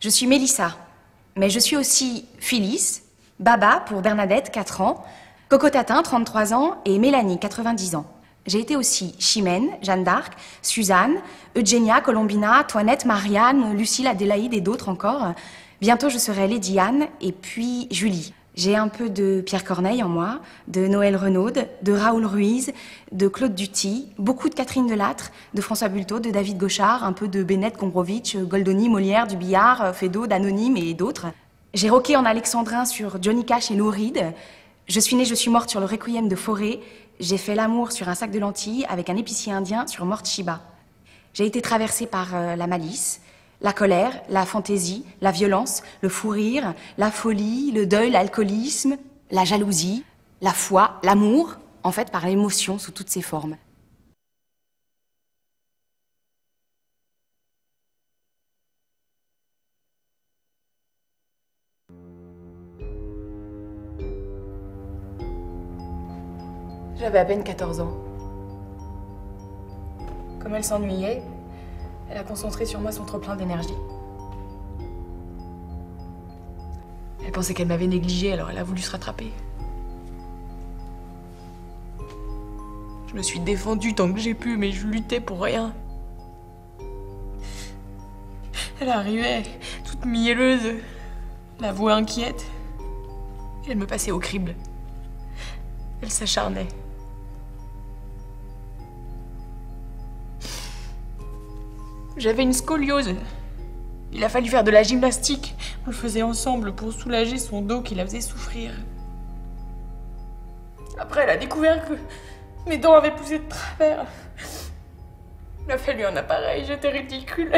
Je suis Mélissa, mais je suis aussi Phyllis, Baba pour Bernadette, 4 ans, Coco Tatin, 33 ans, et Mélanie, 90 ans. J'ai été aussi Chimène, Jeanne d'Arc, Suzanne, Eugénia, Colombina, Toinette, Marianne, Lucille, Adélaïde et d'autres encore. Bientôt, je serai Lady Anne et puis Julie. J'ai un peu de Pierre Corneille en moi, de Noël Renaud, de Raoul Ruiz, de Claude Duty, beaucoup de Catherine Delattre, de François Bulto, de David Gauchard, un peu de Bennett, Gombrowicz, Goldoni, Molière, Dubillard, Feydeau, d'Anonyme et d'autres. J'ai rocké en alexandrin sur Johnny Cash et Lou Reed. Je suis née, je suis morte sur le Requiem de Fauré. J'ai fait l'amour sur un sac de lentilles avec un épicier indien sur Morte Shiba. J'ai été traversée par la malice, la colère, la fantaisie, la violence, le fou rire, la folie, le deuil, l'alcoolisme, la jalousie, la foi, l'amour, en fait par l'émotion sous toutes ses formes. J'avais à peine 14 ans. Comme elle s'ennuyait, elle a concentré sur moi son trop-plein d'énergie. Elle pensait qu'elle m'avait négligée, alors elle a voulu se rattraper. Je me suis défendue tant que j'ai pu, mais je luttais pour rien. Elle arrivait, toute mielleuse, la voix inquiète. Et elle me passait au crible. Elle s'acharnait. J'avais une scoliose. Il a fallu faire de la gymnastique. On le faisait ensemble pour soulager son dos qui la faisait souffrir. Après, elle a découvert que mes dents avaient poussé de travers. Il a fallu un appareil, j'étais ridicule.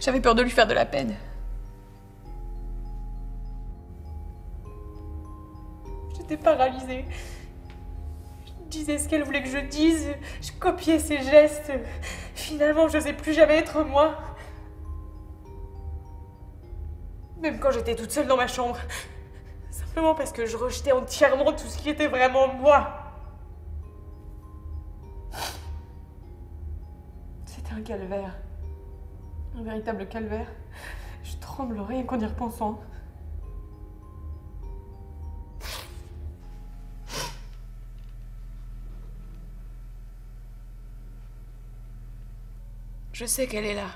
J'avais peur de lui faire de la peine. J'étais paralysée. Je disais ce qu'elle voulait que je dise, je copiais ses gestes. Finalement, je n'osais plus jamais être moi. Même quand j'étais toute seule dans ma chambre. Simplement parce que je rejetais entièrement tout ce qui était vraiment moi. C'était un calvaire. Un véritable calvaire. Je tremble rien qu'en y repensant. Je sais qu'elle est là.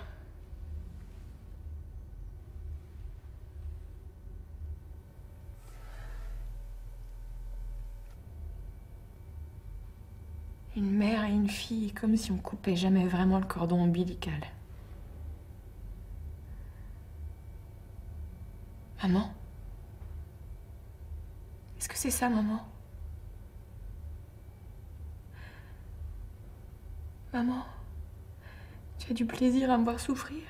Une mère et une fille, comme si on coupait jamais vraiment le cordon ombilical. Maman? Est-ce que c'est ça, maman? Maman? Tu as du plaisir à me voir souffrir?